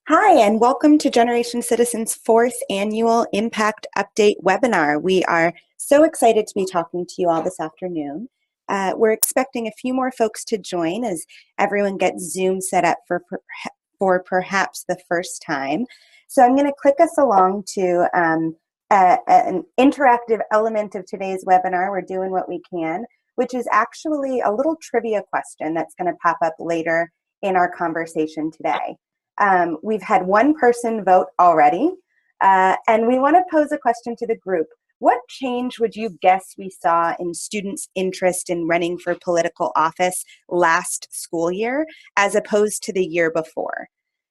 Hi, and welcome to Generation Citizens' fourth annual Impact Update webinar. We are so excited to be talking to you all this afternoon. We're expecting a few more folks to join as everyone gets Zoom set up for perhaps the first time. So I'm going to click us along to an interactive element of today's webinar. We're doing what we can, which is actually a little trivia question that's going to pop up later in our conversation today. We've had one person vote already, and we want to pose a question to the group. What change would you guess we saw in students' interest in running for political office last school year as opposed to the year before?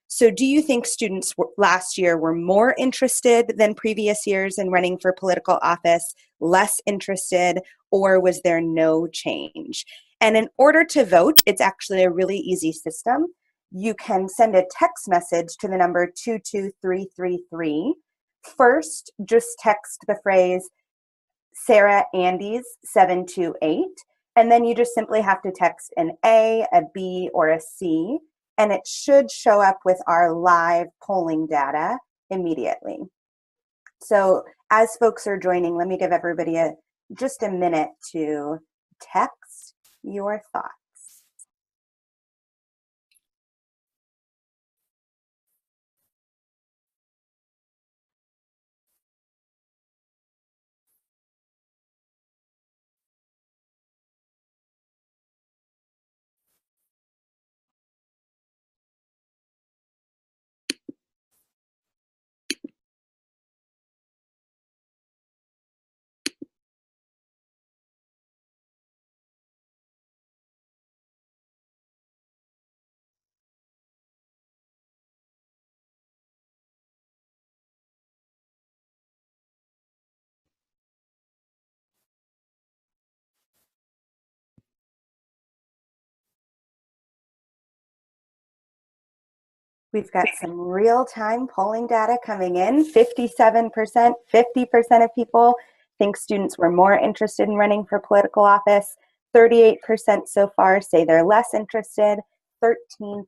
So do you think students last year were more interested than previous years in running for political office, less interested, or was there no change? And in order to vote, it's actually a really easy system. You can send a text message to the number 22333. First, just text the phrase Sarah Andes 728, and then you just simply have to text an A, a B, or a C, and it should show up with our live polling data immediately. So as folks are joining, let me give everybody just a minute to text your thoughts. We've got some real-time polling data coming in. 57%, 50% of people think students were more interested in running for political office. 38% so far say they're less interested. 13%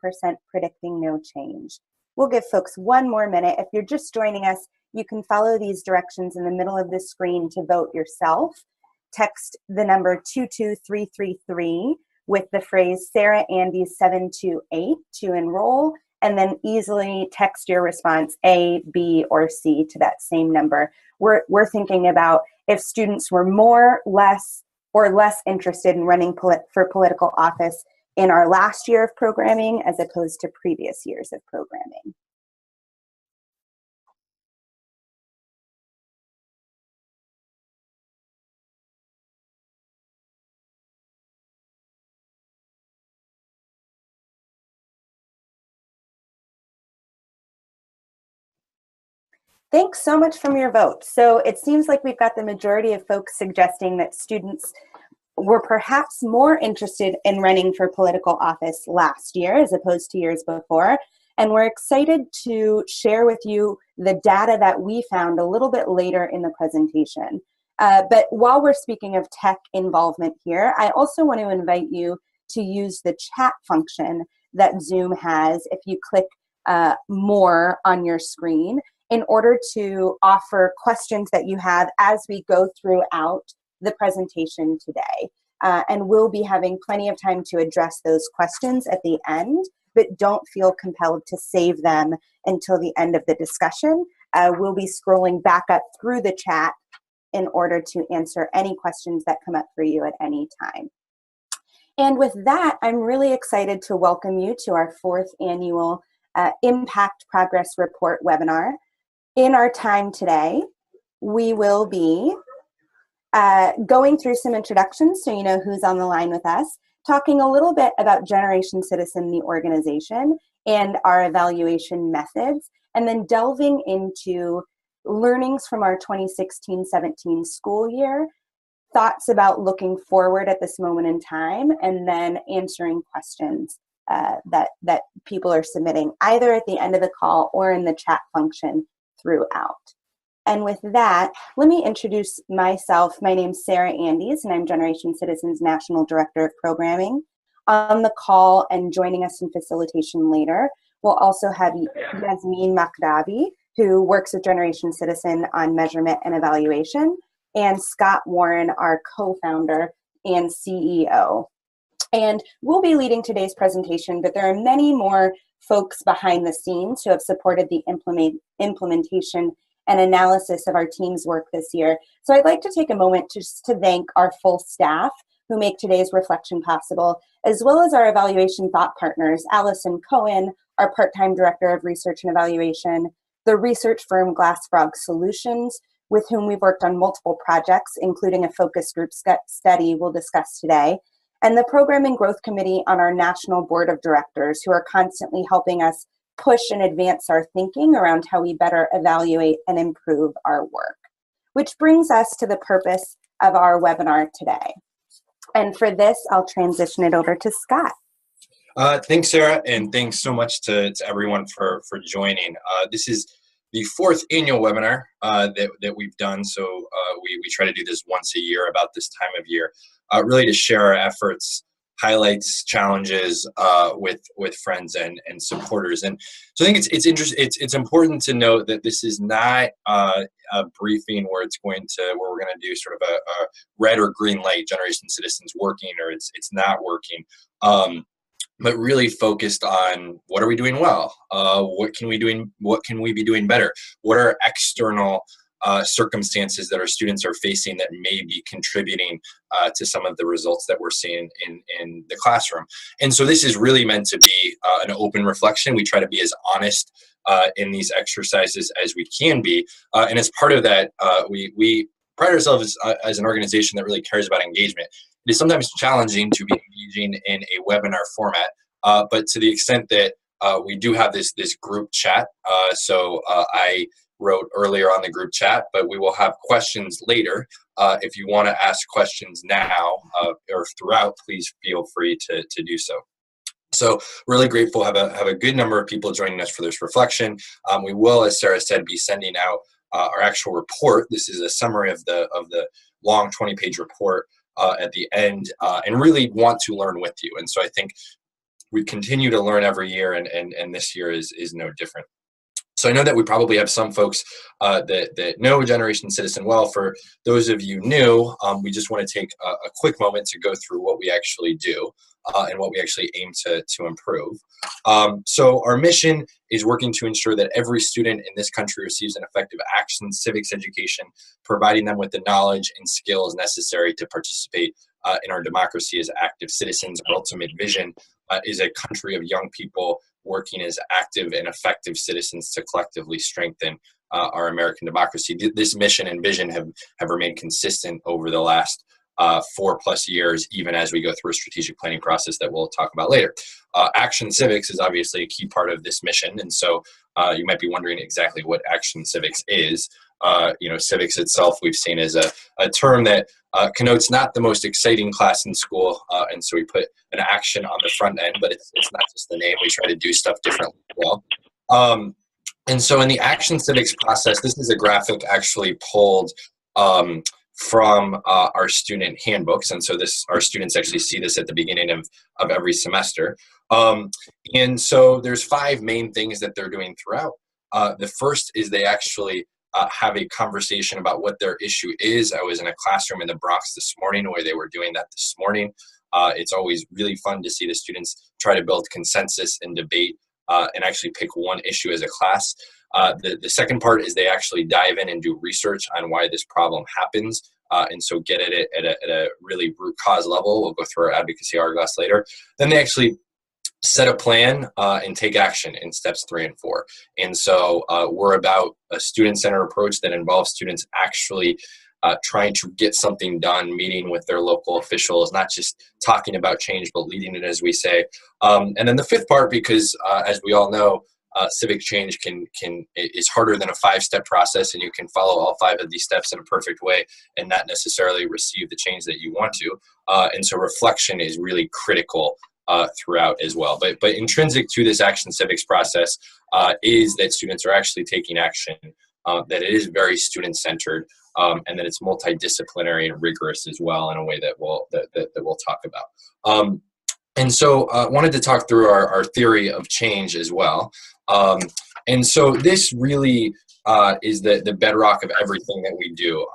predicting no change. We'll give folks one more minute. If you're just joining us, you can follow these directions in the middle of the screen to vote yourself. Text the number 22333 with the phrase Sarah Andes 728 to enroll, and then easily text your response A, B, or C to that same number. We're thinking about if students were more, less, or less interested in running for political office in our last year of programming as opposed to previous years of programming. Thanks so much for your vote. So it seems like we've got the majority of folks suggesting that students were perhaps more interested in running for political office last year as opposed to years before. And we're excited to share with you the data that we found a little bit later in the presentation. But while we're speaking of tech involvement here, I also want to invite you to use the chat function that Zoom has if you click more on your screen, in order to offer questions that you have as we go throughout the presentation today. And we'll be having plenty of time to address those questions at the end, but don't feel compelled to save them until the end of the discussion. We'll be scrolling back up through the chat in order to answer any questions that come up for you at any time. And with that, I'm really excited to welcome you to our fourth annual Impact Progress Report webinar. In our time today, we will be going through some introductions so you know who's on the line with us, talking a little bit about Generation Citizen, the organization, and our evaluation methods, and then delving into learnings from our 2016-17 school year, thoughts about looking forward at this moment in time, and then answering questions that people are submitting either at the end of the call or in the chat function throughout. And with that, let me introduce myself. My name's Sarah Andes, and I'm Generation Citizen's National Director of Programming. On the call and joining us in facilitation later We'll also have Yasmin Makdavi, who works with Generation Citizen on measurement and evaluation, and Scott Warren, our co-founder and CEO. And we'll be leading today's presentation, but there are many more folks behind the scenes who have supported the implementation and analysis of our team's work this year. So I'd like to take a moment just to thank our full staff who make today's reflection possible, as well as our evaluation thought partners, Allison Cohen, our part-time Director of Research and Evaluation, the research firm Glass Frog Solutions, with whom we've worked on multiple projects, including a focus group study we'll discuss today, and the Program and Growth Committee on our National Board of Directors, who are constantly helping us push and advance our thinking around how we better evaluate and improve our work. Which brings us to the purpose of our webinar today. And for this, I'll transition it over to Scott. Thanks, Sarah, and thanks so much to everyone for joining. This is the fourth annual webinar that we've done, so we try to do this once a year about this time of year, really to share our efforts, highlights, challenges with friends and supporters. And so I think it's important to note that this is not a briefing where we're going to do sort of a red or green light, Generation Citizens working or it's not working. But really focused on what are we doing well? What can we be doing better? What are external circumstances that our students are facing that may be contributing to some of the results that we're seeing in the classroom? And so this is really meant to be an open reflection. We try to be as honest in these exercises as we can be. And as part of that, we pride ourselves as an organization that really cares about engagement. It is sometimes challenging to be engaging in a webinar format, but to the extent that we do have this group chat, so I wrote earlier on the group chat, but we will have questions later. If you want to ask questions now or throughout, please feel free to do so. So really grateful, have a good number of people joining us for this reflection. We will, as Sarah said, be sending out our actual report. This is a summary of the long 20-page report at the end, and really want to learn with you. And so I think we continue to learn every year, and this year is no different. So I know that we probably have some folks that know Generation Citizen well. For those of you new, we just want to take a quick moment to go through what we actually do and what we actually aim to improve. So our mission is working to ensure that every student in this country receives an effective action civics education, providing them with the knowledge and skills necessary to participate in our democracy as active citizens. Our ultimate vision is a country of young people working as active and effective citizens to collectively strengthen our American democracy. This mission and vision have remained consistent over the last 4+ years, even as we go through a strategic planning process that we'll talk about later. Action Civics is obviously a key part of this mission, and so you might be wondering exactly what Action Civics is. Civics itself we've seen as a term that connotes not the most exciting class in school, and so we put an action on the front end, but it's not just the name. We try to do stuff differently as well. And so in the Action Civics process, this is a graphic actually pulled from our student handbooks, and so our students actually see this at the beginning of every semester. And so there's 5 main things that they're doing throughout. The first is they actually have a conversation about what their issue is. I was in a classroom in the Bronx this morning where they were doing that this morning. It's always really fun to see the students try to build consensus and debate and actually pick one issue as a class. The second part is they actually dive in and do research on why this problem happens, and so get at it at a really root cause level. We'll go through our Advocacy Hourglass later. Then they actually set a plan and take action in steps 3 and 4. And so we're about a student-centered approach that involves students actually trying to get something done, meeting with their local officials, not just talking about change, but leading it, as we say. And then the 5th part, because as we all know, civic change is harder than a 5-step process, and you can follow all 5 of these steps in a perfect way and not necessarily receive the change that you want to. And so reflection is really critical throughout as well. But intrinsic to this Action Civics process is that students are actually taking action, that it is very student-centered, and that it's multidisciplinary and rigorous as well in a way that we'll talk about. And so wanted to talk through our theory of change as well. And so this really is the bedrock of everything that we do.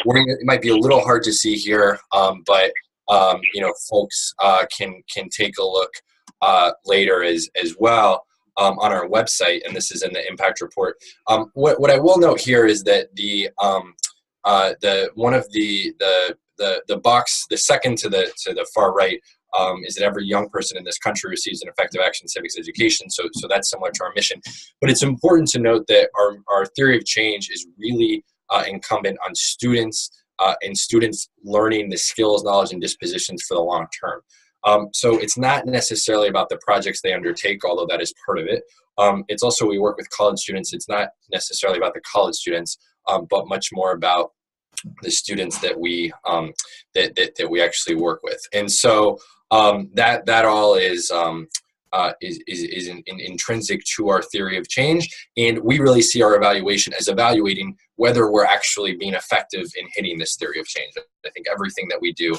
It might be a little hard to see here, but you know, folks can take a look later as well on our website, and this is in the impact report. What I will note here is that the one of the box, the second to the far right, is that every young person in this country receives an effective action civics education. So that's similar to our mission. But it's important to note that our theory of change is really incumbent on students and students learning the skills, knowledge, and dispositions for the long term. So it's not necessarily about the projects they undertake, although that is part of it. It's also, we work with college students. It's not necessarily about the college students, but much more about the students that we that we actually work with. And so that all is intrinsic to our theory of change, and we really see our evaluation as evaluating whether we're actually being effective in hitting this theory of change. I think everything that we do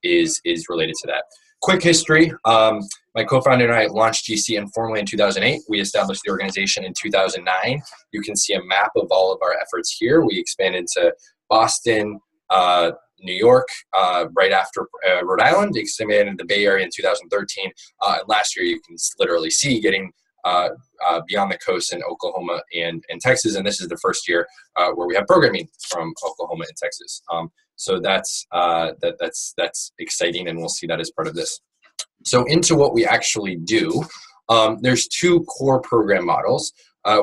is related to that. Quick history. My co-founder and I launched GC informally in 2008. We established the organization in 2009. You can see a map of all of our efforts here. We expanded to Boston, New York, right after Rhode Island, expanded into the Bay Area in 2013. And last year, you can literally see getting beyond the coast in Oklahoma and Texas. And this is the first year where we have programming from Oklahoma and Texas. So that's exciting, and we'll see that as part of this. So into what we actually do, there's two core program models.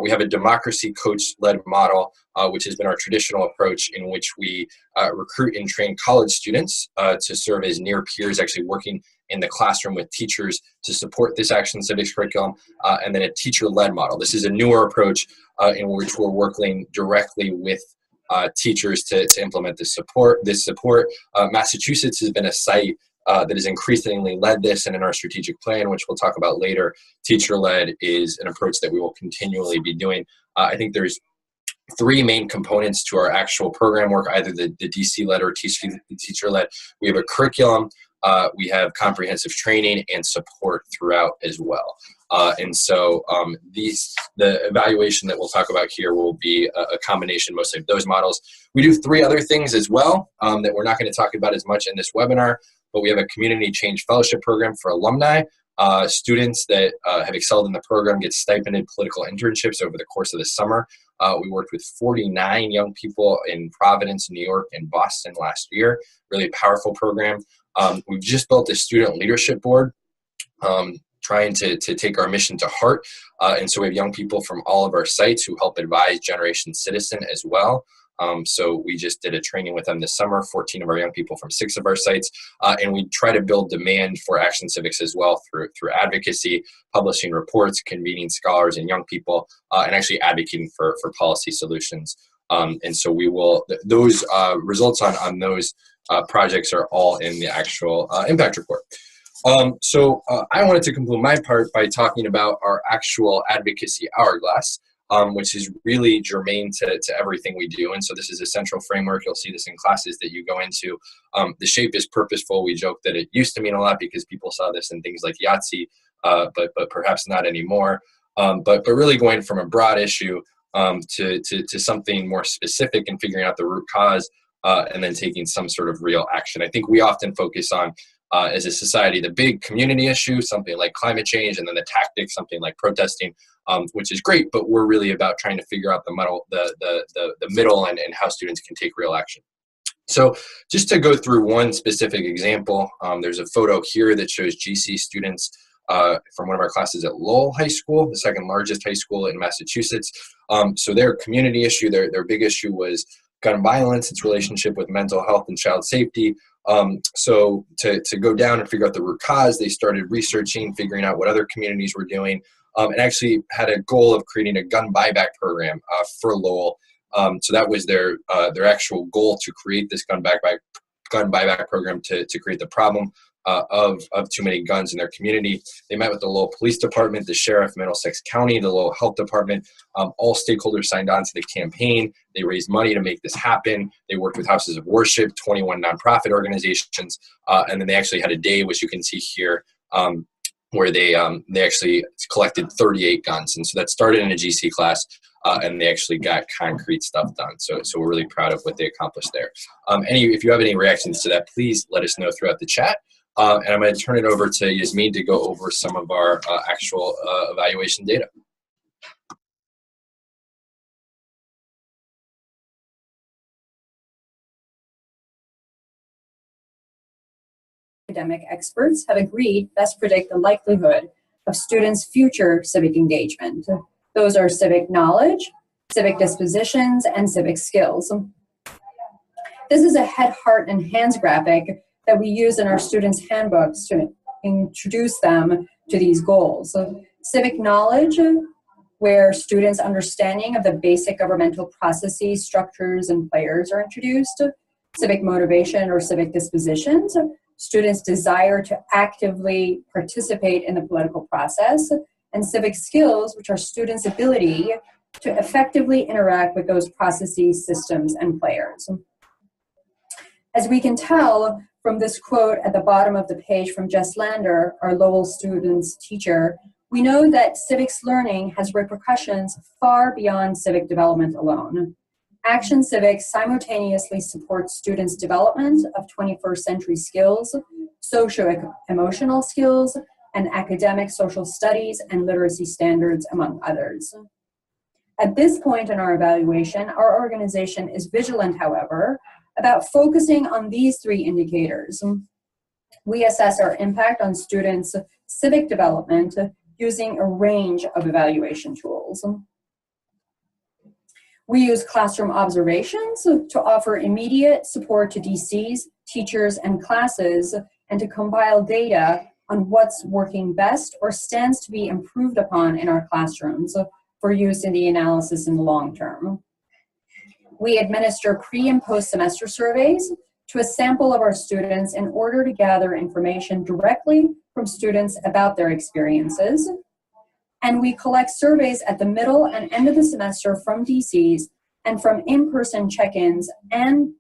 We have a democracy coach-led model, which has been our traditional approach, in which we recruit and train college students to serve as near peers, actually working in the classroom with teachers to support this action civics curriculum, and then a teacher-led model. This is a newer approach in which we're working directly with teachers to implement this support. Massachusetts has been a site that has increasingly led this, and in our strategic plan, which we'll talk about later, teacher-led is an approach that we will continually be doing. I think there's three main components to our actual program work, either the DC-led or teacher-led. We have a curriculum, we have comprehensive training and support throughout as well. And so the evaluation that we'll talk about here will be a combination mostly of those models. We do three other things as well that we're not going to talk about as much in this webinar, but we have a community change fellowship program for alumni. Students that have excelled in the program get stipended political internships over the course of the summer. We worked with 49 young people in Providence, New York, and Boston last year. Really powerful program. We've just built a student leadership board, trying to take our mission to heart. And so we have young people from all of our sites who help advise Generation Citizen as well. So we just did a training with them this summer, 14 of our young people from 6 of our sites. And we try to build demand for action civics as well through advocacy, publishing reports, convening scholars and young people, and actually advocating for policy solutions. And so we will, those results on those projects are all in the actual impact report. So I wanted to conclude my part by talking about our actual advocacy hourglass, which is really germane to everything we do. And so this is a central framework. You'll see this in classes that you go into. The shape is purposeful. We joke that it used to mean a lot because people saw this in things like Yahtzee, but perhaps not anymore. But really going from a broad issue to something more specific and figuring out the root cause, and then taking some sort of real action. I think we often focus on, as a society, the big community issue, something like climate change, and then the tactics, something like protesting, which is great, but we're really about trying to figure out the middle and how students can take real action. So just to go through one specific example, there's a photo here that shows GC students from one of our classes at Lowell High School, the second largest high school in Massachusetts. So their community issue, their big issue was gun violence, its relationship with mental health and child safety. So to go down and figure out the root cause, they started researching, figuring out what other communities were doing, and actually had a goal of creating a gun buyback program for Lowell. So that was their actual goal, to create this gun buyback program to create the problem. of too many guns in their community. They met with the Lowell Police Department, the Sheriff, Middlesex County, the Lowell Health Department. All stakeholders signed on to the campaign. They raised money to make this happen. They worked with houses of worship, 21 nonprofit organizations, and then they actually had a day, which you can see here, where they actually collected 38 guns. And so that started in a GC class, and they actually got concrete stuff done. So we're really proud of what they accomplished there. If you have any reactions to that, please let us know throughout the chat. And I'm going to turn it over to Yasmin to go over some of our actual evaluation data. Academic experts have agreed best predict the likelihood of students' future civic engagement. Those are civic knowledge, civic dispositions, and civic skills. This is a head, heart, and hands graphic that we use in our students' handbooks to introduce them to these goals. Civic knowledge, where students' understanding of the basic governmental processes, structures, and players are introduced. Civic motivation or civic dispositions, students' desire to actively participate in the political process. And civic skills, which are students' ability to effectively interact with those processes, systems, and players. As we can tell from this quote at the bottom of the page from Jess Lander, our Lowell students teacher, we know that civics learning has repercussions far beyond civic development alone. Action Civics simultaneously supports students' development of 21st century skills, socio-emotional skills, and academic social studies and literacy standards, among others. At this point in our evaluation, our organization is vigilant, however, about focusing on these three indicators. We assess our impact on students' civic development using a range of evaluation tools. We use classroom observations to offer immediate support to DCs, teachers, and classes, and to compile data on what's working best or stands to be improved upon in our classrooms for use in the analysis in the long term. We administer pre- and post-semester surveys to a sample of our students in order to gather information directly from students about their experiences. And we collect surveys at the middle and end of the semester from DCs and from in-person check-ins and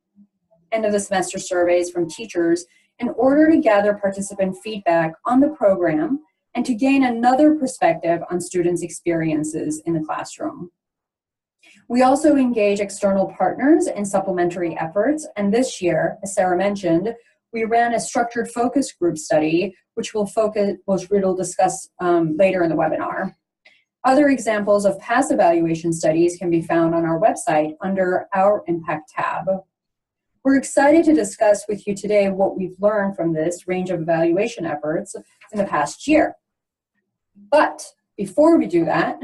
end of the semester surveys from teachers in order to gather participant feedback on the program and to gain another perspective on students' experiences in the classroom. We also engage external partners in supplementary efforts, and this year, as Sarah mentioned, we ran a structured focus group study, which we'll discuss later in the webinar. Other examples of past evaluation studies can be found on our website under our Impact tab. We're excited to discuss with you today what we've learned from this range of evaluation efforts in the past year. But before we do that,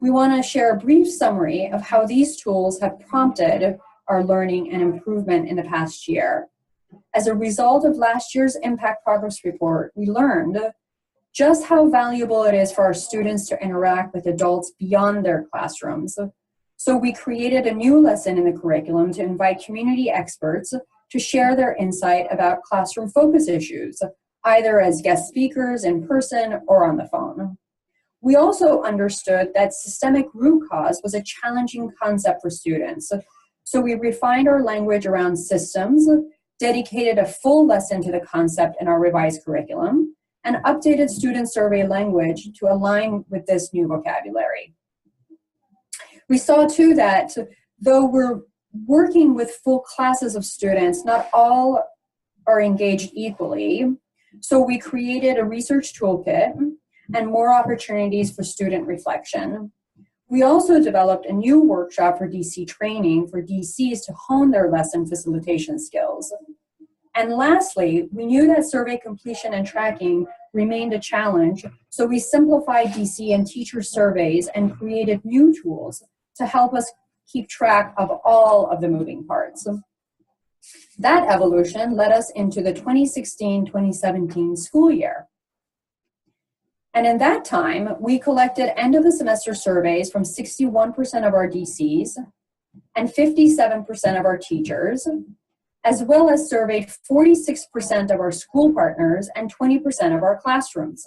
we want to share a brief summary of how these tools have prompted our learning and improvement in the past year. As a result of last year's Impact Progress Report, we learned just how valuable it is for our students to interact with adults beyond their classrooms. So we created a new lesson in the curriculum to invite community experts to share their insight about classroom focus issues, either as guest speakers in person or on the phone. We also understood that systemic root cause was a challenging concept for students. So we refined our language around systems, dedicated a full lesson to the concept in our revised curriculum, and updated student survey language to align with this new vocabulary. We saw too that though we're working with full classes of students, not all are engaged equally. So we created a research toolkit and more opportunities for student reflection. We also developed a new workshop for DC training for DCs to hone their lesson facilitation skills. And lastly, we knew that survey completion and tracking remained a challenge, so we simplified DC and teacher surveys and created new tools to help us keep track of all of the moving parts. That evolution led us into the 2016-2017 school year. And in that time, we collected end of the semester surveys from 61% of our DCs and 57% of our teachers. as well as surveyed 46% of our school partners and 20% of our classrooms.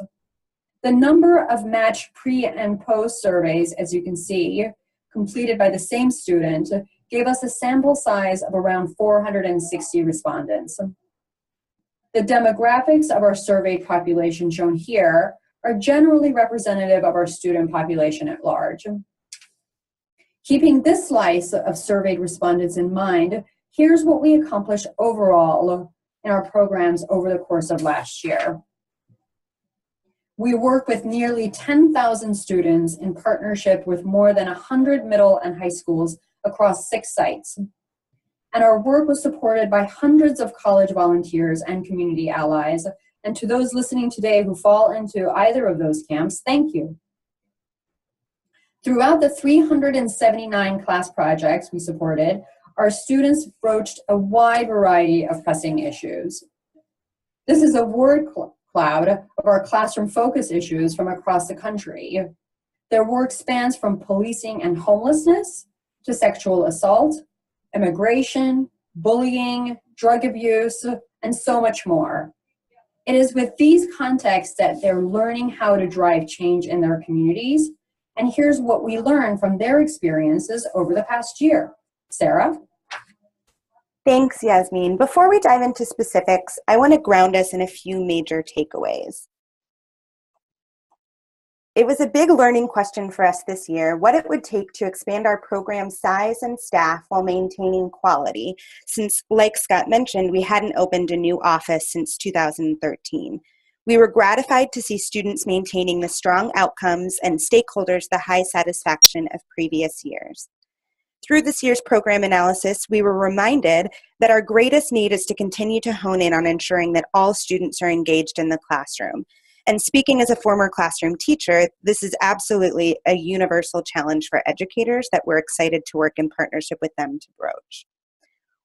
The number of matched pre and post surveys, as you can see, completed by the same student, gave us a sample size of around 460 respondents. The demographics of our surveyed population shown here are generally representative of our student population at large. Keeping this slice of surveyed respondents in mind, here's what we accomplished overall in our programs over the course of last year. We work with nearly 10,000 students in partnership with more than 100 middle and high schools across 6 sites. And our work was supported by hundreds of college volunteers and community allies. And to those listening today who fall into either of those camps, thank you. Throughout the 379 class projects we supported, our students broached a wide variety of pressing issues. This is a word cloud of our classroom focus issues from across the country. Their work spans from policing and homelessness to sexual assault, immigration, bullying, drug abuse, and so much more. It is with these contexts that they're learning how to drive change in their communities. And here's what we learned from their experiences over the past year. Sarah? Thanks, Yasmin. Before we dive into specifics, I want to ground us in a few major takeaways. It was a big learning question for us this year, what it would take to expand our program size and staff while maintaining quality, since, like Scott mentioned, we hadn't opened a new office since 2013. We were gratified to see students maintaining the strong outcomes and stakeholders the high satisfaction of previous years. Through this year's program analysis, we were reminded that our greatest need is to continue to hone in on ensuring that all students are engaged in the classroom. And speaking as a former classroom teacher, this is absolutely a universal challenge for educators that we're excited to work in partnership with them to broach.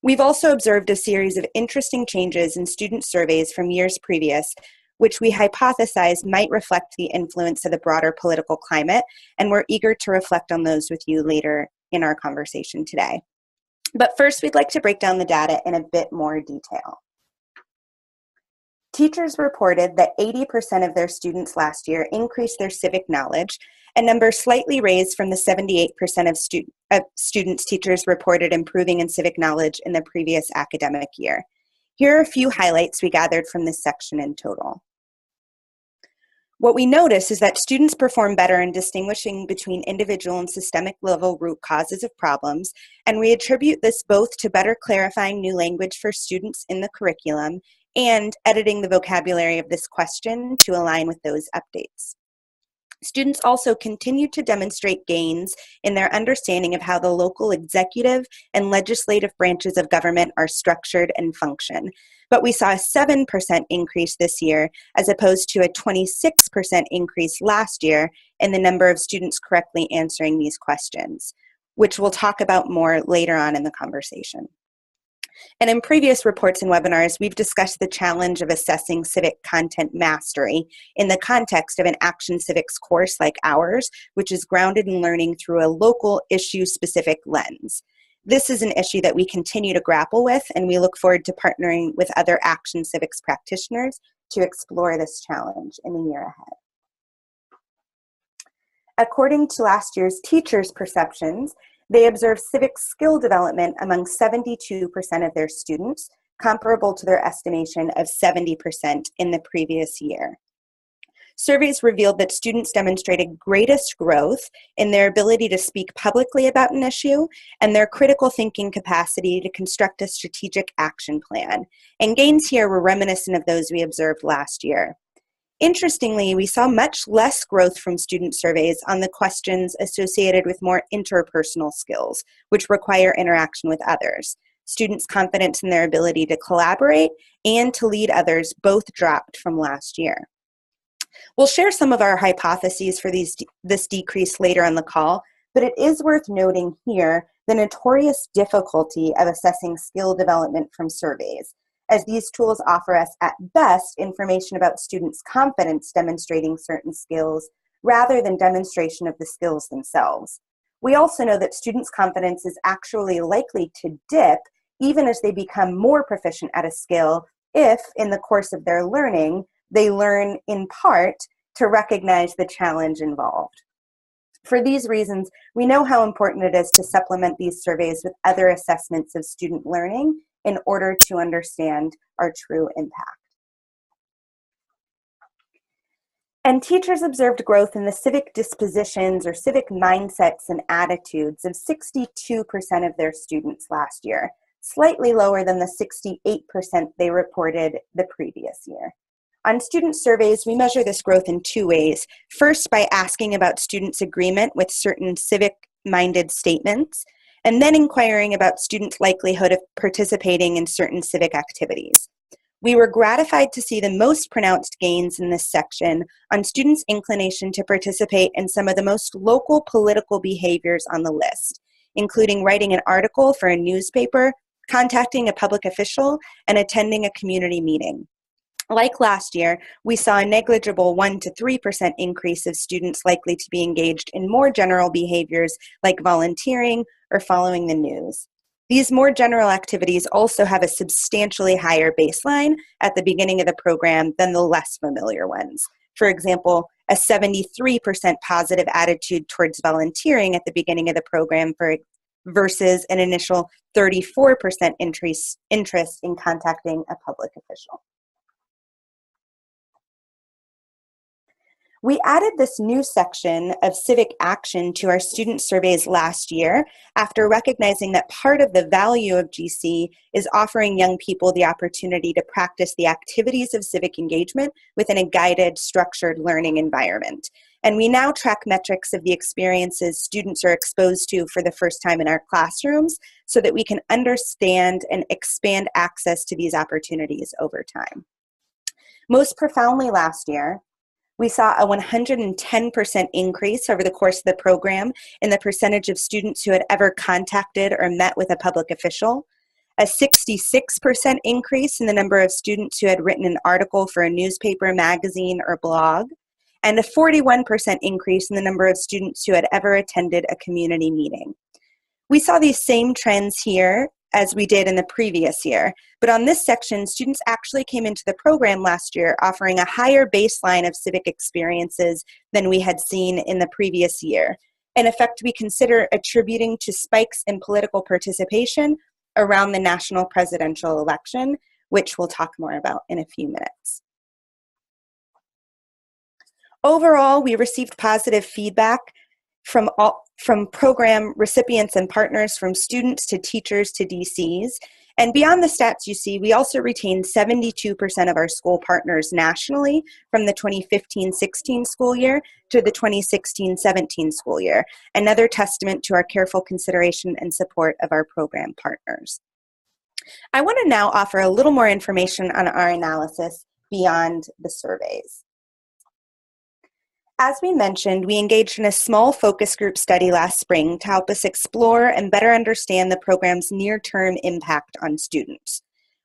We've also observed a series of interesting changes in student surveys from years previous, which we hypothesize might reflect the influence of the broader political climate, and we're eager to reflect on those with you later in our conversation today. But first, we'd like to break down the data in a bit more detail. Teachers reported that 80% of their students last year increased their civic knowledge, a number slightly raised from the 78% of students teachers reported improving in civic knowledge in the previous academic year. Here are a few highlights we gathered from this section in total. What we notice is that students perform better in distinguishing between individual and systemic level root causes of problems, and we attribute this both to better clarifying new language for students in the curriculum and editing the vocabulary of this question to align with those updates. Students also continue to demonstrate gains in their understanding of how the local executive and legislative branches of government are structured and function. But we saw a 7% increase this year as opposed to a 26% increase last year in the number of students correctly answering these questions, which we'll talk about more later on in the conversation. And in previous reports and webinars, we've discussed the challenge of assessing civic content mastery in the context of an Action Civics course like ours, which is grounded in learning through a local issue-specific lens. This is an issue that we continue to grapple with, and we look forward to partnering with other Action Civics practitioners to explore this challenge in the year ahead. According to last year's teachers' perceptions, they observed civic skill development among 72% of their students, comparable to their estimation of 70% in the previous year. Surveys revealed that students demonstrated greatest growth in their ability to speak publicly about an issue and their critical thinking capacity to construct a strategic action plan. And gains here were reminiscent of those we observed last year. Interestingly, we saw much less growth from student surveys on the questions associated with more interpersonal skills, which require interaction with others. Students' confidence in their ability to collaborate and to lead others both dropped from last year. We'll share some of our hypotheses for this decrease later on the call, but it is worth noting here the notorious difficulty of assessing skill development from surveys, as these tools offer us at best information about students' confidence demonstrating certain skills rather than demonstration of the skills themselves. We also know that students' confidence is actually likely to dip even as they become more proficient at a skill if, in the course of their learning, they learn in part to recognize the challenge involved. For these reasons, we know how important it is to supplement these surveys with other assessments of student learning in order to understand our true impact. And teachers observed growth in the civic dispositions or civic mindsets and attitudes of 62% of their students last year, slightly lower than the 68% they reported the previous year. On student surveys, we measure this growth in two ways. First, by asking about students' agreement with certain civic-minded statements, and then inquiring about students' likelihood of participating in certain civic activities. We were gratified to see the most pronounced gains in this section on students' inclination to participate in some of the most local political behaviors on the list, including writing an article for a newspaper, contacting a public official, and attending a community meeting. Like last year, we saw a negligible 1 to 3% increase of students likely to be engaged in more general behaviors like volunteering or following the news. These more general activities also have a substantially higher baseline at the beginning of the program than the less familiar ones. For example, a 73% positive attitude towards volunteering at the beginning of the program versus an initial 34% interest in contacting a public official. We added this new section of civic action to our student surveys last year after recognizing that part of the value of GC is offering young people the opportunity to practice the activities of civic engagement within a guided, structured learning environment. And we now track metrics of the experiences students are exposed to for the first time in our classrooms so that we can understand and expand access to these opportunities over time. Most profoundly last year, we saw a 110% increase over the course of the program in the percentage of students who had ever contacted or met with a public official, a 66% increase in the number of students who had written an article for a newspaper, magazine, or blog, and a 41% increase in the number of students who had ever attended a community meeting. We saw these same trends here as we did in the previous year. But on this section, students actually came into the program last year offering a higher baseline of civic experiences than we had seen in the previous year. An effect we consider attributing to spikes in political participation around the national presidential election, which we'll talk more about in a few minutes. Overall, we received positive feedback from program recipients and partners, from students to teachers to DCs. And beyond the stats you see, we also retained 72% of our school partners nationally from the 2015-16 school year to the 2016-17 school year, another testament to our careful consideration and support of our program partners. I want to now offer a little more information on our analysis beyond the surveys. As we mentioned, we engaged in a small focus group study last spring to help us explore and better understand the program's near-term impact on students.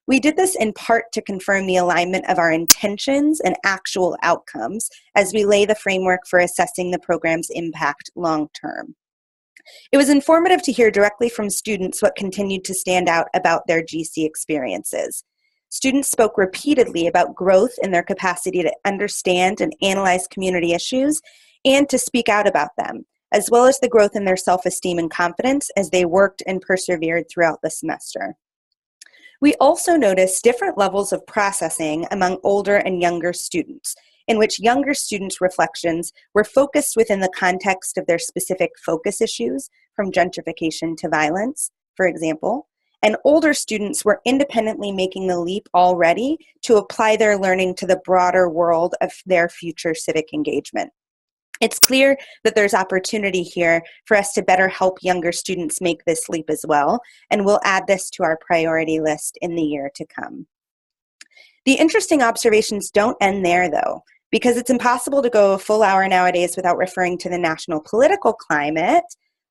We did this in part to confirm the alignment of our intentions and actual outcomes as we lay the framework for assessing the program's impact long-term. It was informative to hear directly from students what continued to stand out about their GC experiences. Students spoke repeatedly about growth in their capacity to understand and analyze community issues and to speak out about them, as well as the growth in their self-esteem and confidence as they worked and persevered throughout the semester. We also noticed different levels of processing among older and younger students, in which younger students' reflections were focused within the context of their specific focus issues, from gentrification to violence, for example, and older students were independently making the leap already to apply their learning to the broader world of their future civic engagement. It's clear that there's opportunity here for us to better help younger students make this leap as well, and we'll add this to our priority list in the year to come. The interesting observations don't end there, though, because it's impossible to go a full hour nowadays without referring to the national political climate.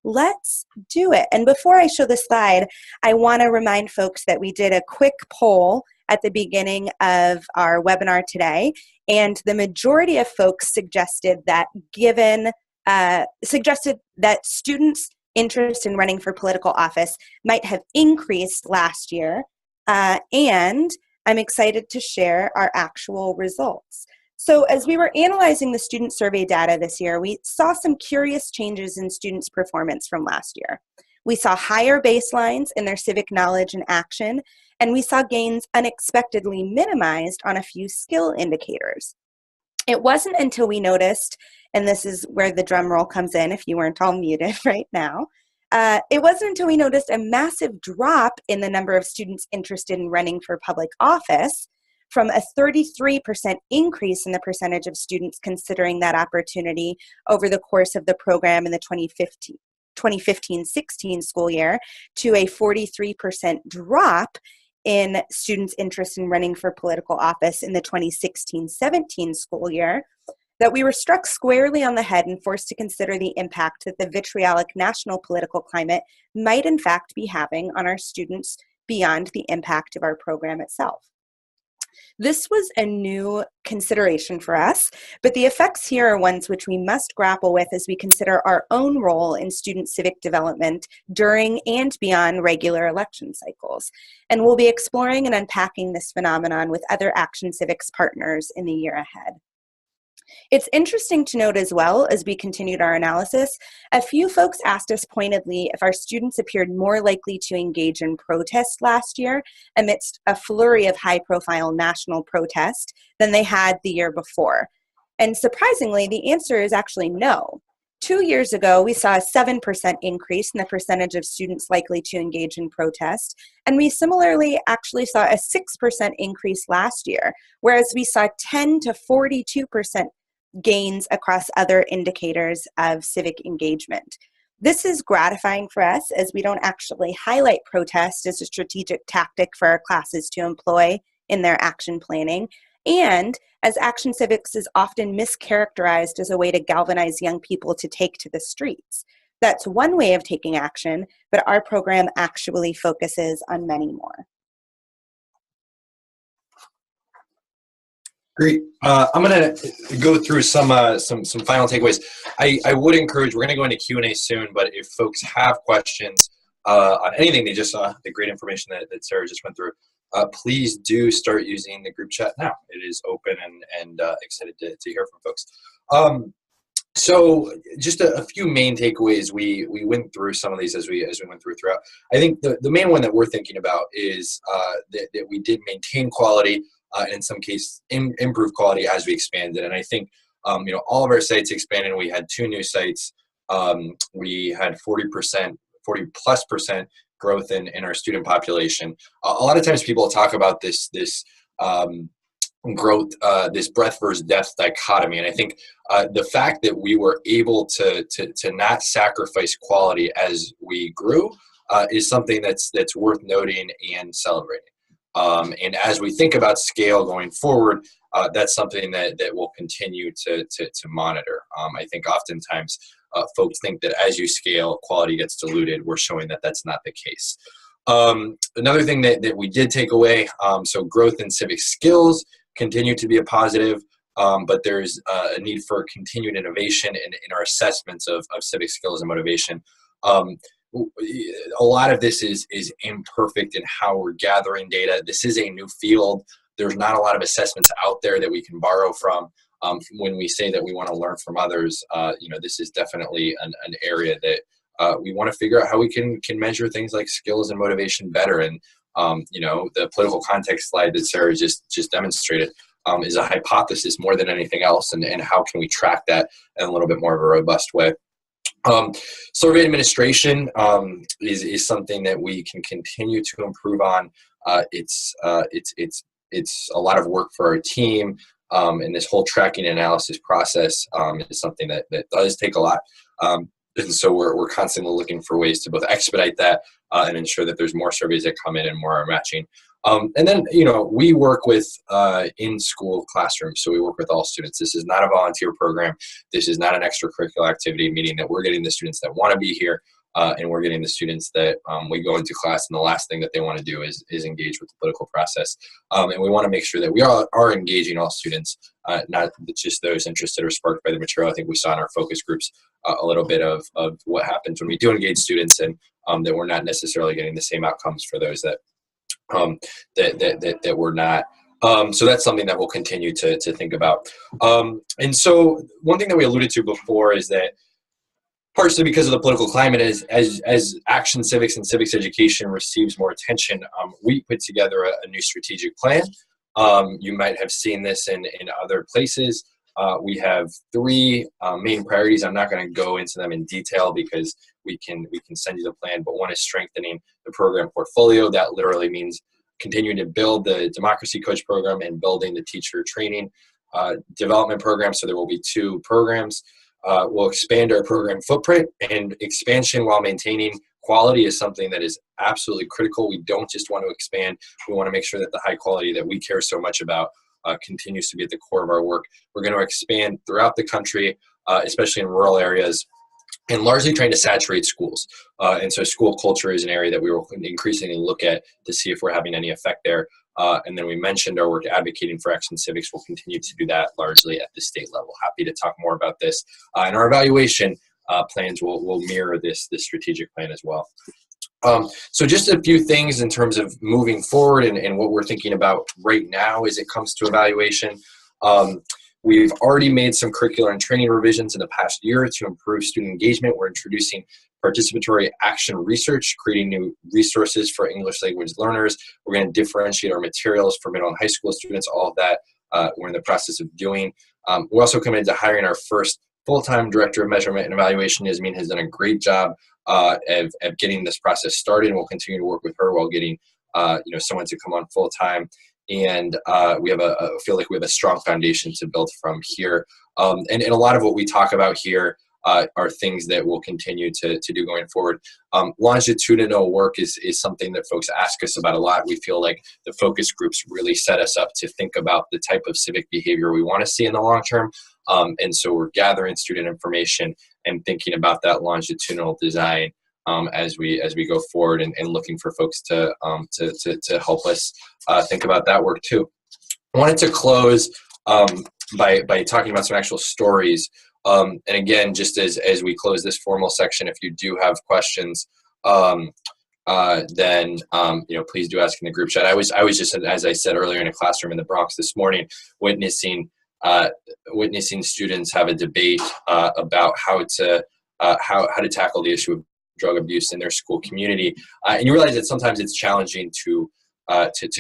Let's do it. And before I show the slide, I want to remind folks that we did a quick poll at the beginning of our webinar today, and the majority of folks suggested that students interest in running for political office might have increased last year, and I'm excited to share our actual results. So as we were analyzing the student survey data this year, we saw some curious changes in students' performance from last year. We saw higher baselines in their civic knowledge and action, and we saw gains unexpectedly minimized on a few skill indicators. It wasn't until we noticed, and this is where the drum roll comes in if you weren't all muted right now, it wasn't until we noticed a massive drop in the number of students interested in running for public office, from a 33% increase in the percentage of students considering that opportunity over the course of the program in the 2015-16 school year, to a 43% drop in students' interest in running for political office in the 2016-17 school year, that we were struck squarely on the head and forced to consider the impact that the vitriolic national political climate might in fact be having on our students beyond the impact of our program itself. This was a new consideration for us, but the effects here are ones which we must grapple with as we consider our own role in student civic development during and beyond regular election cycles. And we'll be exploring and unpacking this phenomenon with other Action Civics partners in the year ahead. It's interesting to note as well, as we continued our analysis, a few folks asked us pointedly if our students appeared more likely to engage in protest last year amidst a flurry of high-profile national protest than they had the year before. And surprisingly, the answer is actually no. 2 years ago, we saw a 7% increase in the percentage of students likely to engage in protest, and we similarly actually saw a 6% increase last year, whereas we saw 10 to 42% gains across indicators of civic engagement. This is gratifying for us, as we don't actually highlight protest as a strategic tactic for our classes to employ in their action planning, and as Action Civics is often mischaracterized as a way to galvanize young people to take to the streets. That's one way of taking action, but our program actually focuses on many more. Great. I'm going to go through some final takeaways. I would encourage, we're going to go into Q&A soon, but if folks have questions on anything they just saw, the great information that Sarah just went through, please do start using the group chat now. It is open and excited to hear from folks. So just a few main takeaways. We went through some of these as we went throughout. I think the main one that we're thinking about is that we did maintain quality, and in some cases improve quality as we expanded. And I think all of our sites expanded. We had 2 new sites. We had 40+% growth in our student population. A lot of times people talk about this growth, this breadth versus depth dichotomy. And I think the fact that we were able to not sacrifice quality as we grew is something that's worth noting and celebrating. And as we think about scale going forward, that's something that we'll continue to monitor. I think oftentimes folks think that as you scale, quality gets diluted. We're showing that that's not the case. Another thing that we did take away, so growth in civic skills continue to be a positive, but there's a need for continued innovation in our assessments of civic skills and motivation. A lot of this is imperfect in how we're gathering data. This is a new field. There's not a lot of assessments out there that we can borrow from. When we say that we want to learn from others, this is definitely an area that we want to figure out how we can measure things like skills and motivation better. And the political context slide that Sarah just demonstrated is a hypothesis more than anything else, and how can we track that in a little bit more of a robust way. Survey administration is something that we can continue to improve on. It's a lot of work for our team, and this whole tracking analysis process is something that does take a lot. And so we're constantly looking for ways to both expedite that and ensure that there's more surveys that come in and more are matching. And then, we work with in-school classrooms, so we work with all students. This is not a volunteer program. This is not an extracurricular activity, meaning that we're getting the students that want to be here and we're getting the students that we go into class and the last thing that they want to do is engage with the political process. And we want to make sure that we are engaging all students, not just those interested or sparked by the material. I think we saw in our focus groups a little bit of what happens when we do engage students, and that we're not necessarily getting the same outcomes for those that we're not. So that's something that we'll continue to think about. And so one thing that we alluded to before is that partially because of the political climate, as Action Civics and Civics Education receives more attention, we put together a new strategic plan. You might have seen this in other places. We have three main priorities. I'm not going to go into them in detail because we can send you the plan, but one is strengthening the program portfolio. That literally means continuing to build the Democracy Coach program and building the teacher training development program. So there will be 2 programs. We'll expand our program footprint, and expansion while maintaining quality is something that is absolutely critical. We don't just want to expand. We want to make sure that the high quality that we care so much about continues to be at the core of our work. We're going to expand throughout the country, especially in rural areas, and largely trying to saturate schools. And so school culture is an area that we will increasingly look at to see if we're having any effect there. And then we mentioned our work advocating for Action Civics. We'll continue to do that largely at the state level. Happy to talk more about this. And our evaluation plans will mirror this strategic plan as well. So just a few things in terms of moving forward and what we're thinking about right now as it comes to evaluation. We've already made some curricular and training revisions in the past year to improve student engagement. We're introducing participatory action research, creating new resources for English language learners. We're going to differentiate our materials for middle and high school students. All of that we're in the process of doing. We're also committed to hiring our first full-time director of measurement and evaluation. Yasmin has done a great job of getting this process started, and we'll continue to work with her while getting someone to come on full-time. And we have feel like we have a strong foundation to build from here. And a lot of what we talk about here are things that we'll continue to do going forward. Longitudinal work is something that folks ask us about a lot. We feel like the focus groups really set us up to think about the type of civic behavior we want to see in the long term. And so we're gathering student information and thinking about that longitudinal design as we go forward, and looking for folks to help us think about that work too. I wanted to close by talking about some actual stories. And again, just as we close this formal section, if you do have questions, then please do ask in the group chat. I was just, as I said earlier, in a classroom in the Bronx this morning, witnessing students have a debate about how to tackle the issue of drug abuse in their school community, and you realize that sometimes it's challenging to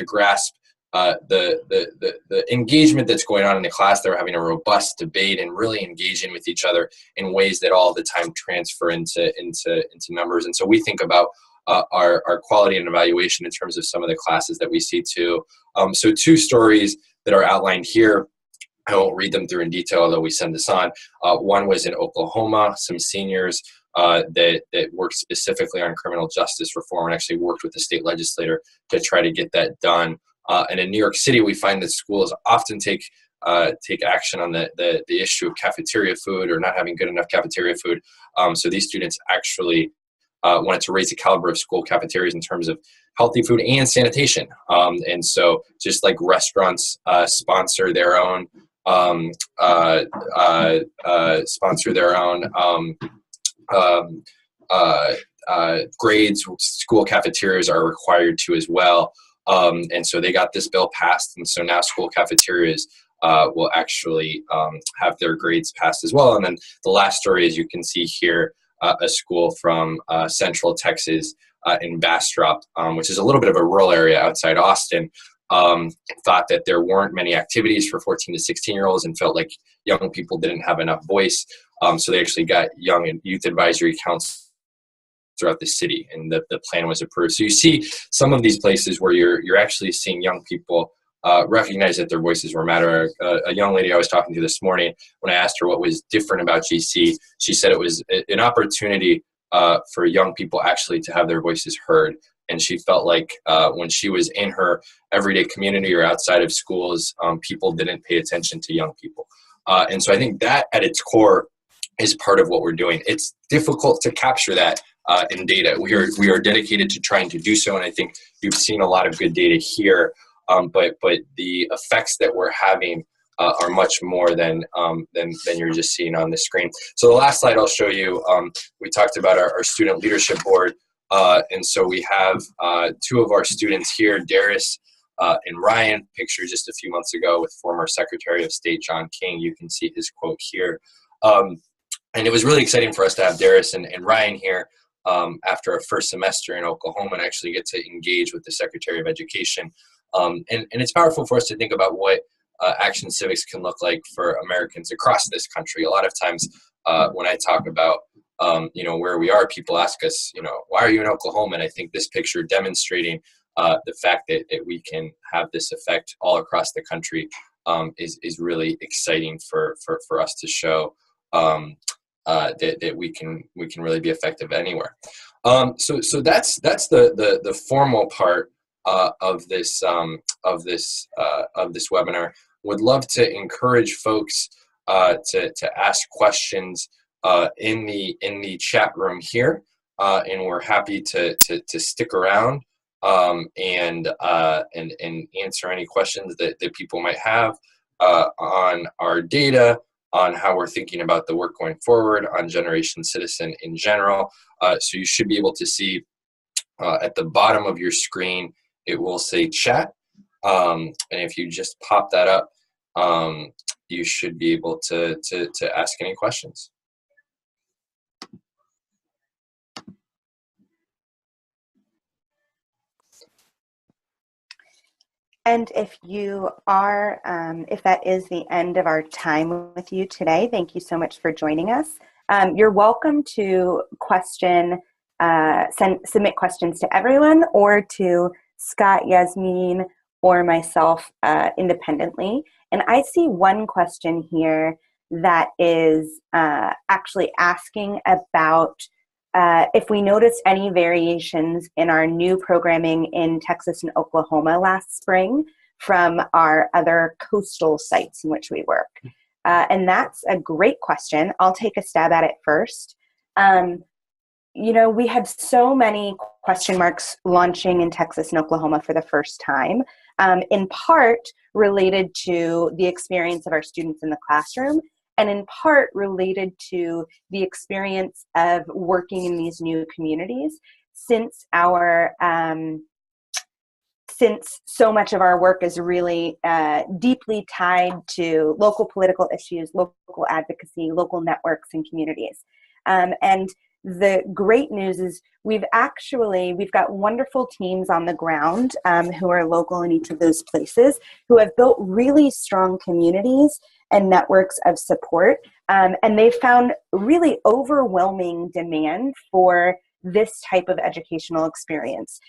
grasp the engagement that's going on in the class. They're having a robust debate and really engaging with each other in ways that all the time transfer into numbers. And so we think about our quality and evaluation in terms of some of the classes that we see too. So 2 stories that are outlined here. I won't read them through in detail, although we send this on. One was in Oklahoma, some seniors that worked specifically on criminal justice reform and actually worked with the state legislator to try to get that done. And in New York City, we find that schools often take action on the issue of cafeteria food or not having good enough cafeteria food. So these students actually wanted to raise the caliber of school cafeterias in terms of healthy food and sanitation. And so just like restaurants sponsor their own grades, school cafeterias are required to as well. And so they got this bill passed, and so now school cafeterias will actually have their grades passed as well. And then the last story, as you can see here, a school from Central Texas in Bastrop, which is a little bit of a rural area outside Austin, thought that there weren't many activities for 14 to 16-year-olds and felt like young people didn't have enough voice. So they actually got young and youth advisory councils throughout the city, and the plan was approved. So you see some of these places where you're actually seeing young people recognize that their voices were matter. A young lady I was talking to this morning, when I asked her what was different about GC, she said it was an opportunity for young people actually to have their voices heard. And she felt like when she was in her everyday community or outside of schools, people didn't pay attention to young people. And so I think that at its core is part of what we're doing. It's difficult to capture that in data. We are dedicated to trying to do so, and I think you've seen a lot of good data here. But the effects that we're having are much more than you're just seeing on the screen. So the last slide I'll show you, we talked about our student leadership board, and so we have two of our students here, Darius and Ryan, pictured just a few months ago with former Secretary of State John King. You can see his quote here. And it was really exciting for us to have Darius and Ryan here after our first semester in Oklahoma and actually get to engage with the Secretary of Education. And it's powerful for us to think about what action civics can look like for Americans across this country. A lot of times when I talk about where we are, people ask us, why are you in Oklahoma? And I think this picture demonstrating the fact that we can have this effect all across the country is really exciting for us to show that we can really be effective anywhere. So that's the formal part of this webinar. Would love to encourage folks to ask questions in the chat room here, and we're happy to stick around and answer any questions that people might have on our data, on how we're thinking about the work going forward, on Generation Citizen in general. So you should be able to see at the bottom of your screen, it will say chat. And if you just pop that up, you should be able to ask any questions. And if you are, if that is the end of our time with you today, thank you so much for joining us. You're welcome to submit questions to everyone or to Scott, Yasmin, or myself independently. And I see one question here that is actually asking about if we noticed any variations in our new programming in Texas and Oklahoma last spring from our other coastal sites in which we work. And that's a great question. I'll take a stab at it first. We had so many question marks launching in Texas and Oklahoma for the first time, in part related to the experience of our students in the classroom, and in part related to the experience of working in these new communities, since so much of our work is really deeply tied to local political issues, local advocacy, local networks and communities. And the great news is we've got wonderful teams on the ground who are local in each of those places, who have built really strong communities and networks of support. And they've found really overwhelming demand for this type of educational experience,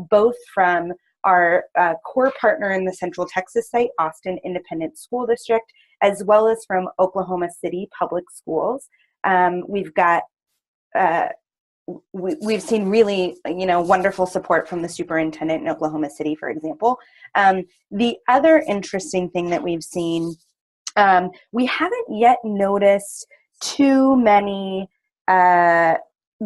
both from our core partner in the Central Texas site, Austin Independent School District, as well as from Oklahoma City Public Schools. We've seen really, wonderful support from the superintendent in Oklahoma City, for example. The other interesting thing that we've seen, we haven't yet noticed too many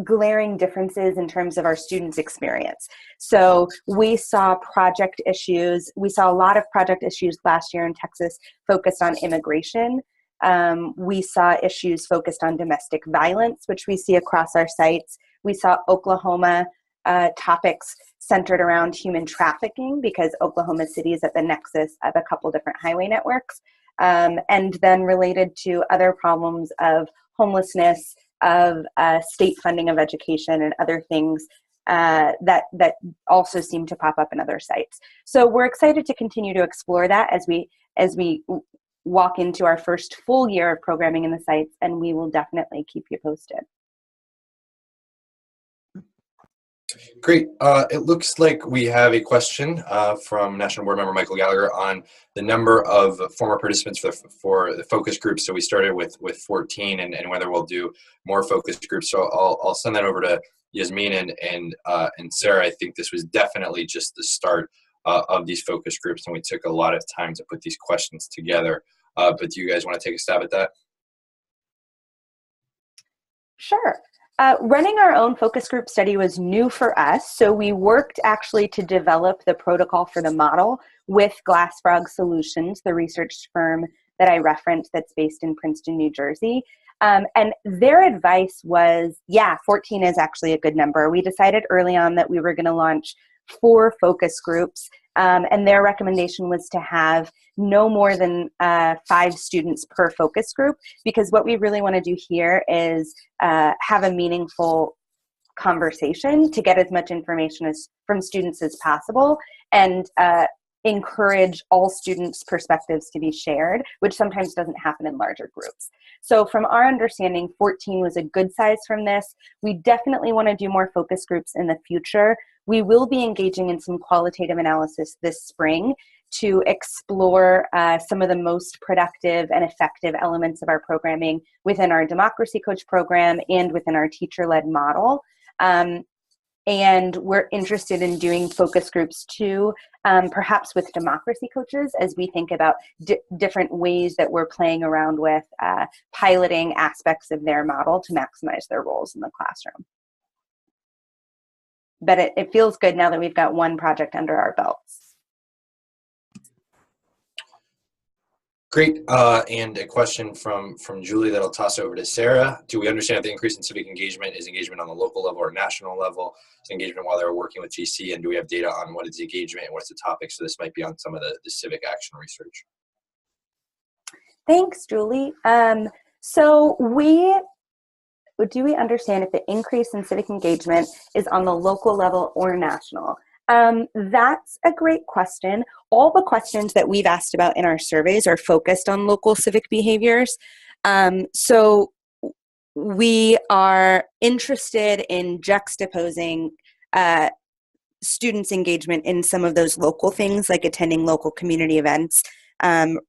glaring differences in terms of our students' experience. So we saw project issues. We saw a lot of project issues last year in Texas focused on immigration. We saw issues focused on domestic violence, which we see across our sites. We saw Oklahoma topics centered around human trafficking, because Oklahoma City is at the nexus of a couple different highway networks, and then related to other problems of homelessness, of state funding of education, and other things that also seem to pop up in other sites. So we're excited to continue to explore that as we walk into our first full year of programming in the sites, and we will definitely keep you posted. Great. It looks like we have a question from National Board Member Michael Gallagher on the number of former participants for the focus groups. So we started with 14, and whether we'll do more focus groups. So I'll send that over to Yasmin and Sarah. I think this was definitely just the start of these focus groups, and we took a lot of time to put these questions together. But do you guys want to take a stab at that? Sure. Running our own focus group study was new for us, so we worked actually to develop the protocol for the model with Glass Frog Solutions, the research firm that I referenced that's based in Princeton, New Jersey. And their advice was, yeah, 14 is actually a good number. We decided early on that we were going to launch 4 focus groups, and their recommendation was to have no more than 5 students per focus group, because what we really want to do here is have a meaningful conversation to get as much information from students as possible, and encourage all students' perspectives to be shared, which sometimes doesn't happen in larger groups. So from our understanding, 14 was a good size from this. We definitely want to do more focus groups in the future. We will be engaging in some qualitative analysis this spring to explore some of the most productive and effective elements of our programming within our Democracy Coach program and within our teacher-led model. And we're interested in doing focus groups too, perhaps with democracy coaches, as we think about different ways that we're playing around with piloting aspects of their model to maximize their roles in the classroom. But it feels good now that we've got one project under our belts. Great, and a question from Julie that I'll toss over to Sarah. Do we understand if the increase in civic engagement is engagement on the local level or national level? Is engagement while they're working with GC, and do we have data on what is engagement and what's the topic? So this might be on some of the civic action research. Thanks, Julie. So do we understand if the increase in civic engagement is on the local level or national? That's a great question. All the questions that we've asked about in our surveys are focused on local civic behaviors. So we are interested in juxtaposing students' engagement in some of those local things, like attending local community events and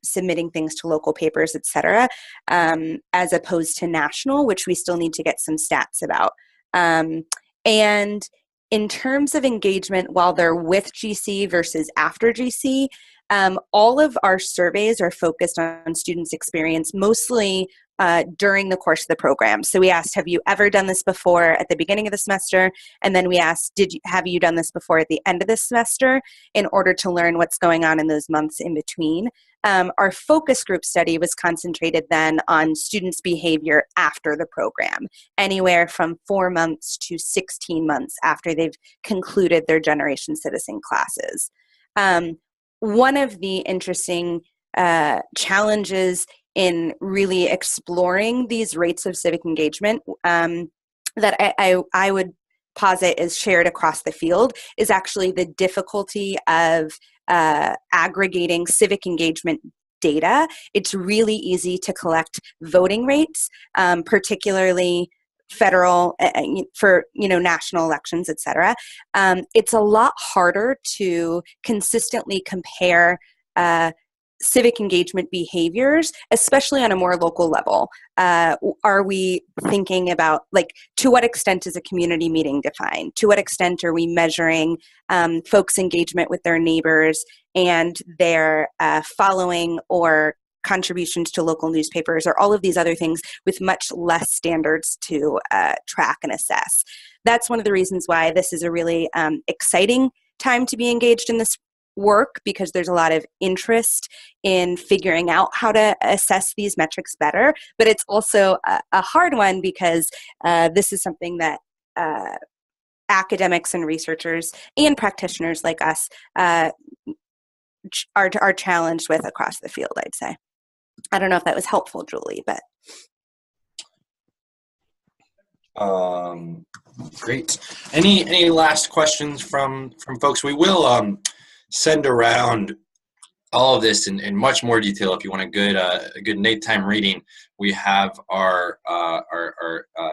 submitting things to local papers, et cetera, as opposed to national, which we still need to get some stats about. And in terms of engagement while they're with GC versus after GC, all of our surveys are focused on students' experience, mostly during the course of the program. So we asked, have you ever done this before at the beginning of the semester? And then we asked, have you done this before at the end of the semester, in order to learn what's going on in those months in between. Our focus group study was concentrated then on students' behavior after the program, anywhere from 4 months to 16 months after they've concluded their Generation Citizen classes. One of the interesting challenges in really exploring these rates of civic engagement that I would posit is shared across the field is actually the difficulty of aggregating civic engagement data. It's really easy to collect voting rates, particularly federal for national elections, et cetera. It's a lot harder to consistently compare civic engagement behaviors, especially on a more local level. Are we thinking about, to what extent is a community meeting defined? To what extent are we measuring folks' engagement with their neighbors and their following or contributions to local newspapers, or all of these other things with much less standards to track and assess? That's one of the reasons why this is a really exciting time to be engaged in this work, because there's a lot of interest in figuring out how to assess these metrics better. But it's also a hard one, because this is something that academics and researchers and practitioners like us are challenged with across the field, I'd say. I don't know if that was helpful, Julie, but. Great. Any last questions from folks? We will send around all of this in much more detail. If you want a good nighttime reading, we have our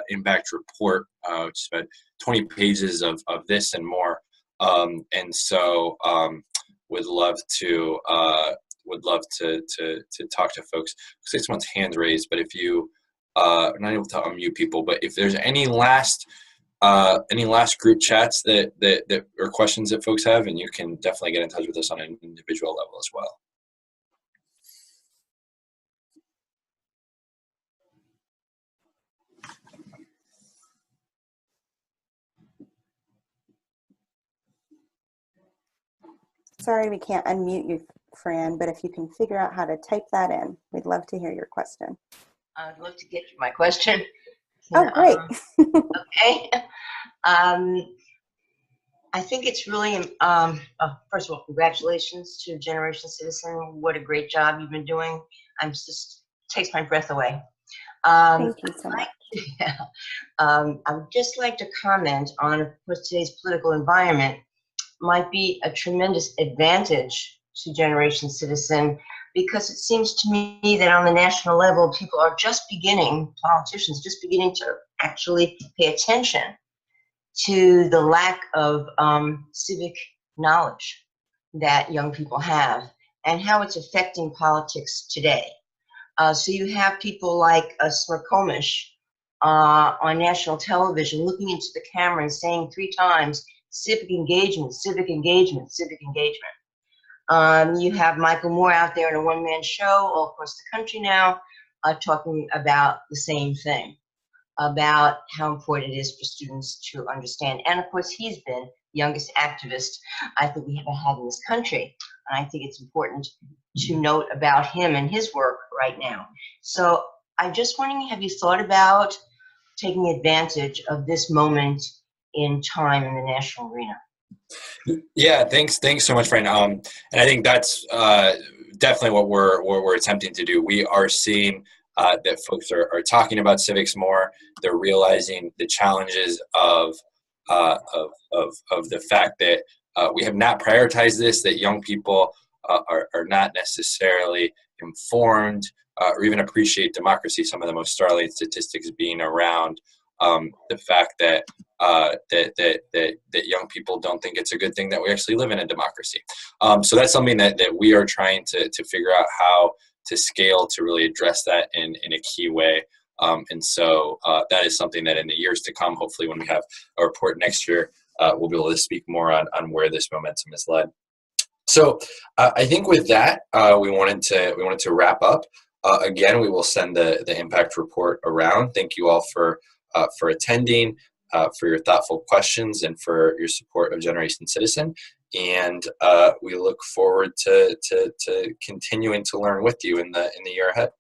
impact report, which is about 20 pages of this and more. And so would love to talk to folks. Looks like someone's hands raised, but if you are not able to unmute people, but if there's any last group chats that or questions that folks have, and you can definitely get in touch with us on an individual level as well. Sorry we can't unmute you, Fran, but if you can figure out how to type that in, we'd love to hear your question. I'd love to get to my question. Oh, great. Okay. I think it's really, first of all, congratulations to Generation Citizen. What a great job you've been doing. Takes my breath away. Thank you so much. Yeah. I would just like to comment on, of course, today's political environment might be a tremendous advantage to Generation Citizen, because it seems to me that on the national level, people are politicians just beginning to actually pay attention to the lack of civic knowledge that young people have and how it's affecting politics today. So you have people like Smirkomish on national television looking into the camera and saying 3 times, civic engagement, civic engagement, civic engagement. You have Michael Moore out there in a one-man show all across the country now talking about the same thing, about how important it is for students to understand. And of course, he's been the youngest activist I think we ever had in this country. And I think it's important to note about him and his work right now. So I'm just wondering, have you thought about taking advantage of this moment in time in the national arena? Yeah, thanks so much, Fran. And I think that's definitely what we're attempting to do. We are seeing that folks are talking about civics more. They're realizing the challenges of the fact that we have not prioritized this, that young people are not necessarily informed or even appreciate democracy. Some of the most startling statistics being around the fact that that young people don't think it's a good thing that we actually live in a democracy. So that's something that we are trying to figure out how to scale to really address that in a key way. And so that is something that in the years to come, hopefully when we have a report next year, we'll be able to speak more on where this momentum is led. So I think with that, we wanted to wrap up. Again, we will send the impact report around. Thank you all for attending, for your thoughtful questions, and for your support of Generation Citizen. And we look forward to continuing to learn with you in the year ahead.